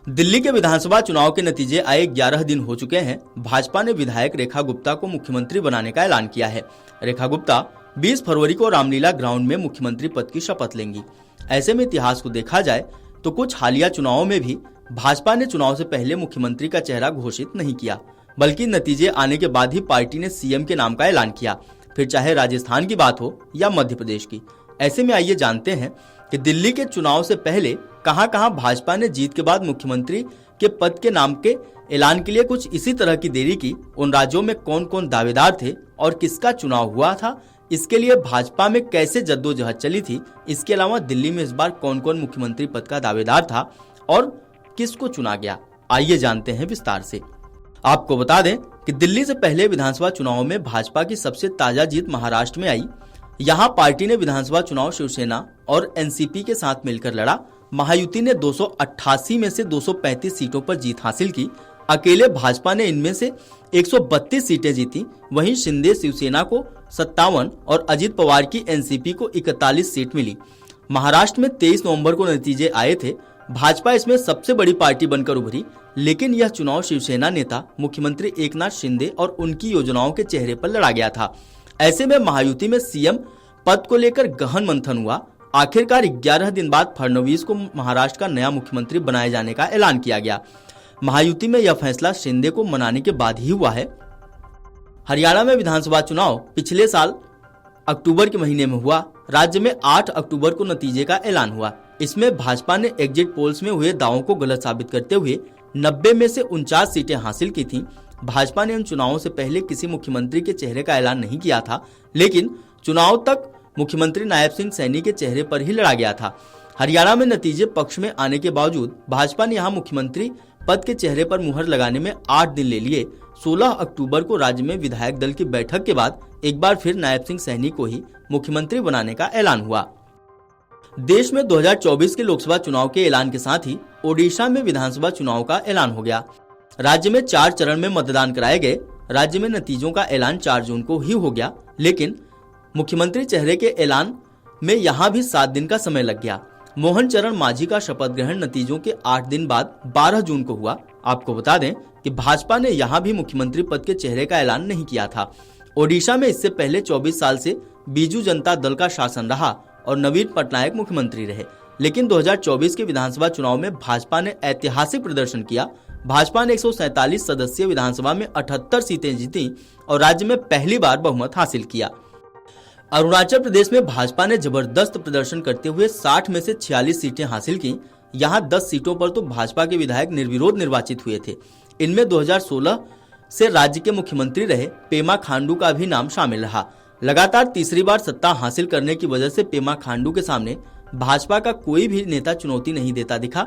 दिल्ली के विधानसभा चुनाव के नतीजे आए 11 दिन हो चुके हैं। भाजपा ने विधायक रेखा गुप्ता को मुख्यमंत्री बनाने का ऐलान किया है। रेखा गुप्ता 20 फरवरी को रामलीला ग्राउंड में मुख्यमंत्री पद की शपथ लेंगी। ऐसे में इतिहास को देखा जाए तो कुछ हालिया चुनावों में भी भाजपा ने चुनाव से पहले मुख्यमंत्री का चेहरा घोषित नहीं किया, बल्कि नतीजे आने के बाद ही पार्टी ने सीएम के नाम का ऐलान किया, फिर चाहे राजस्थान की बात हो या मध्य प्रदेश की। ऐसे में आइए जानते हैं कि दिल्ली के चुनाव से पहले कहां-कहां भाजपा ने जीत के बाद मुख्यमंत्री के पद के नाम के ऐलान के लिए कुछ इसी तरह की देरी की, उन राज्यों में कौन-कौन दावेदार थे और किसका चुनाव हुआ था, इसके लिए भाजपा में कैसे जद्दोजहद चली थी। इसके अलावा दिल्ली में इस बार कौन-कौन मुख्यमंत्री पद का दावेदार था और किसको चुना गया, आइए जानते हैं विस्तार से। आपको बता दें कि दिल्ली से पहले विधानसभा चुनाव में भाजपा की सबसे ताजा जीत महाराष्ट्र में आई। यहाँ पार्टी ने विधानसभा चुनाव शिवसेना और एनसीपी के साथ मिलकर लड़ा। महायुति ने 288 में से 235 सीटों पर जीत हासिल की। अकेले भाजपा ने इनमें से 132 सीटें जीती। वहीं शिंदे शिवसेना को 57 और अजित पवार की एनसीपी को 41 सीट मिली। महाराष्ट्र में 23 नवंबर को नतीजे आए थे। भाजपा इसमें सबसे बड़ी पार्टी बनकर उभरी, लेकिन यह चुनाव शिवसेना नेता मुख्यमंत्री एकनाथ शिंदे और उनकी योजनाओं के चेहरे पर लड़ा गया था। ऐसे में महायुति में सीएम पद को लेकर गहन मंथन हुआ। आखिरकार 11 दिन बाद फडणवीस को महाराष्ट्र का नया मुख्यमंत्री बनाए जाने का ऐलान किया गया। महायुति में यह फैसला शिंदे को मनाने के बाद ही हुआ है। हरियाणा में विधानसभा चुनाव पिछले साल अक्टूबर के महीने में हुआ। राज्य में 8 अक्टूबर को नतीजे का ऐलान हुआ। इसमें भाजपा ने एग्जिट पोल्स में हुए दावों को गलत साबित करते हुए 90 में से 49 सीटें हासिल की थीं। भाजपा ने इन चुनावों से पहले किसी मुख्यमंत्री के चेहरे का ऐलान नहीं किया था, लेकिन चुनाव तक मुख्यमंत्री नायब सिंह सैनी के चेहरे पर ही लड़ा गया था। हरियाणा में नतीजे पक्ष में आने के बावजूद भाजपा ने यहां मुख्यमंत्री पद के चेहरे पर मुहर लगाने में 8 दिन ले लिए। 16 अक्टूबर को राज्य में विधायक दल की बैठक के बाद एक बार फिर नायब सिंह सैनी को ही मुख्यमंत्री बनाने का ऐलान हुआ। देश में 2024 के लोकसभा चुनाव के ऐलान के साथ ही ओडिशा में विधानसभा चुनाव का ऐलान हो गया। राज्य में 4 चरण में मतदान कराए गए। राज्य में नतीजों का ऐलान 4 जून को ही हो गया, लेकिन मुख्यमंत्री चेहरे के ऐलान में यहां भी 7 दिन का समय लग गया। मोहन चरण मांझी का शपथ ग्रहण नतीजों के 8 दिन बाद 12 जून को हुआ। आपको बता दें कि भाजपा ने यहां भी मुख्यमंत्री पद के चेहरे का ऐलान नहीं किया था। ओडिशा में इससे पहले 24 साल से बीजू जनता दल का शासन रहा और नवीन पटनायक मुख्यमंत्री रहे, लेकिन 2024 के विधानसभा चुनाव में भाजपा ने ऐतिहासिक प्रदर्शन किया। भाजपा ने 147 सदस्यीय विधानसभा में 78 सीटें जीती और राज्य में पहली बार बहुमत हासिल किया। अरुणाचल प्रदेश में भाजपा ने जबरदस्त प्रदर्शन करते हुए 60 में से 46 सीटें हासिल की। यहां 10 सीटों पर तो भाजपा के विधायक निर्विरोध निर्वाचित हुए थे। इनमें 2016 से राज्य के मुख्यमंत्री रहे पेमा खांडू का भी नाम शामिल रहा। लगातार तीसरी बार सत्ता हासिल करने की वजह से पेमा खांडू के सामने भाजपा का कोई भी नेता चुनौती नहीं देता दिखा।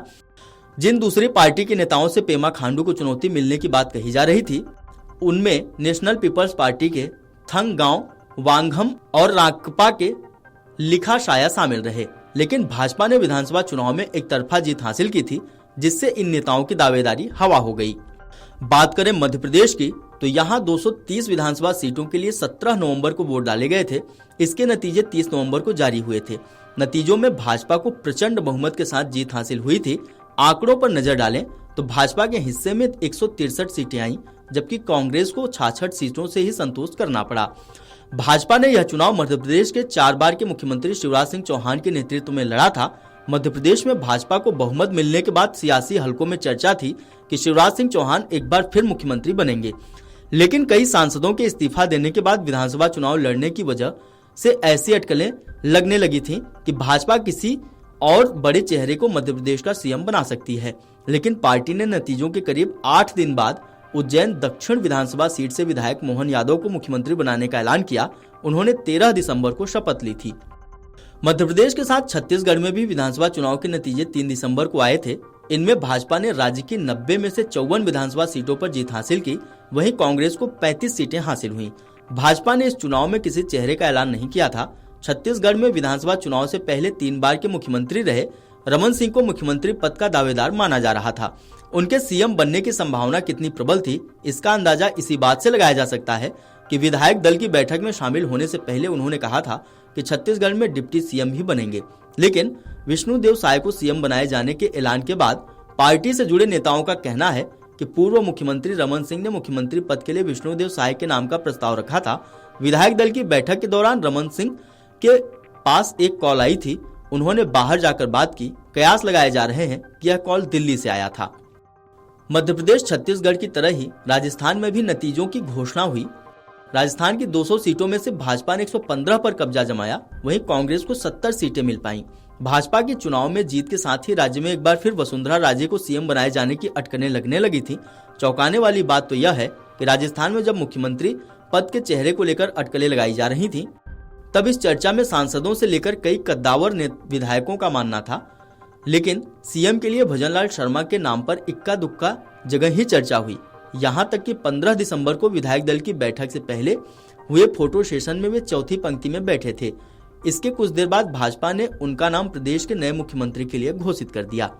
जिन दूसरी पार्टी के नेताओं से पेमा खांडू को चुनौती मिलने की बात कही जा रही थी, उनमें नेशनल पीपल्स पार्टी के थंगगांव वांगहम और राकपा के लिखा शाया शामिल रहे, लेकिन भाजपा ने विधानसभा चुनाव में एक तरफा जीत हासिल की थी, जिससे इन नेताओं की दावेदारी हवा हो गई। बात करें मध्य प्रदेश की, तो यहाँ 230 विधानसभा सीटों के लिए 17 नवंबर को वोट डाले गए थे। इसके नतीजे 30 नवंबर को जारी हुए थे। नतीजों में भाजपा को प्रचंड बहुमत के साथ जीत हासिल हुई थी। आंकड़ों पर नजर डालें तो भाजपा के हिस्से में 163 सीटें आई, जबकि कांग्रेस को 66 सीटों से ही संतोष करना पड़ा। भाजपा ने यह चुनाव मध्य प्रदेश के 4 बार के मुख्यमंत्री शिवराज सिंह चौहान के नेतृत्व में लड़ा था। मध्य प्रदेश में भाजपा को बहुमत मिलने के बाद सियासी हलकों में चर्चा थी कि शिवराज सिंह चौहान एक बार फिर मुख्यमंत्री बनेंगे, लेकिन कई सांसदों के इस्तीफा देने के बाद विधानसभा चुनाव लड़ने की वजह से ऐसी अटकलें लगने लगी थी कि भाजपा किसी और बड़े चेहरे को मध्य प्रदेश का सीएम बना सकती है। लेकिन पार्टी ने नतीजों के करीब 8 दिन बाद उज्जैन दक्षिण विधानसभा सीट से विधायक मोहन यादव को मुख्यमंत्री बनाने का ऐलान किया। उन्होंने 13 दिसंबर को शपथ ली थी। मध्य प्रदेश के साथ छत्तीसगढ़ में भी विधानसभा चुनाव के नतीजे 3 दिसंबर को आए थे। इनमें भाजपा ने राज्य की 90 में से 54 विधानसभा सीटों पर जीत हासिल की। वहीं कांग्रेस को 35 सीटें हासिल हुई। भाजपा ने इस चुनाव में किसी चेहरे का ऐलान नहीं किया था। छत्तीसगढ़ में विधानसभा चुनाव से पहले 3 बार के मुख्यमंत्री रहे रमन सिंह को मुख्यमंत्री पद का दावेदार माना जा रहा था। उनके सीएम बनने की संभावना कितनी प्रबल थी, इसका अंदाजा इसी बात से लगाया जा सकता है कि विधायक दल की बैठक में शामिल होने से पहले उन्होंने कहा था कि छत्तीसगढ़ में डिप्टी सीएम ही बनेंगे, लेकिन विष्णुदेव साय को सीएम बनाए जाने के ऐलान के बाद पार्टी से जुड़े नेताओं का कहना है कि पूर्व मुख्यमंत्री रमन सिंह ने मुख्यमंत्री पद के लिए विष्णुदेव साय के नाम का प्रस्ताव रखा था। विधायक दल की बैठक के दौरान रमन सिंह के पास एक कॉल आई थी। उन्होंने बाहर जाकर बात की। कयास लगाए जा रहे हैं कि यह कॉल दिल्ली से आया था। मध्य प्रदेश छत्तीसगढ़ की तरह ही राजस्थान में भी नतीजों की घोषणा हुई। राजस्थान की 200 सीटों में से भाजपा ने 115 पर कब्जा जमाया, वहीं कांग्रेस को 70 सीटें मिल पाईं। भाजपा के चुनाव में जीत के साथ ही राज्य में एक बार फिर वसुंधरा राजे को सीएम बनाए जाने की अटकनें लगने लगी थी। चौंकाने वाली बात तो यह है कि राजस्थान में जब मुख्यमंत्री पद के चेहरे को लेकर अटकलें लगाई जा रही थी, तब इस चर्चा में सांसदों से लेकर कई कद्दावर विधायकों का मानना था। लेकिन सीएम के लिए भजनलाल शर्मा के नाम पर इक्का दुक्का जगह ही चर्चा हुई। यहाँ तक कि 15 दिसंबर को विधायक दल की बैठक से पहले हुए फोटो सेशन में वे चौथी पंक्ति में बैठे थे। इसके कुछ देर बाद भाजपा ने उनका नाम प्रदेश के नए मुख्यमंत्री के लिए घोषित कर दिया।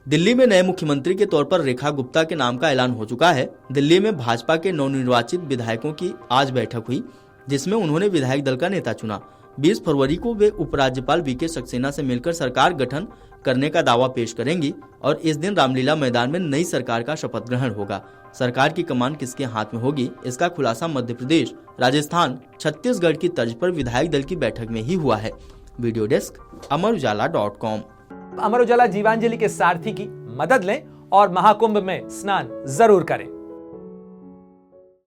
दिल्ली में नए मुख्यमंत्री के तौर पर रेखा गुप्ता के नाम का ऐलान हो चुका है। दिल्ली में भाजपा के नवनिर्वाचित विधायकों की आज बैठक हुई, जिसमें उन्होंने विधायक दल का नेता चुना। 20 फरवरी को वे उपराज्यपाल वीके सक्सेना से मिलकर सरकार गठन करने का दावा पेश करेंगी और इस दिन रामलीला मैदान में नई सरकार का शपथ ग्रहण होगा। सरकार की कमान किसके हाथ में होगी, इसका खुलासा मध्य प्रदेश, राजस्थान, छत्तीसगढ़ की तर्ज पर विधायक दल की बैठक में ही हुआ है। Video desk अमरउजाला.com। अमर उजाला जीवांजलि के सारथी की मदद लें और महाकुंभ में स्नान जरूर करें।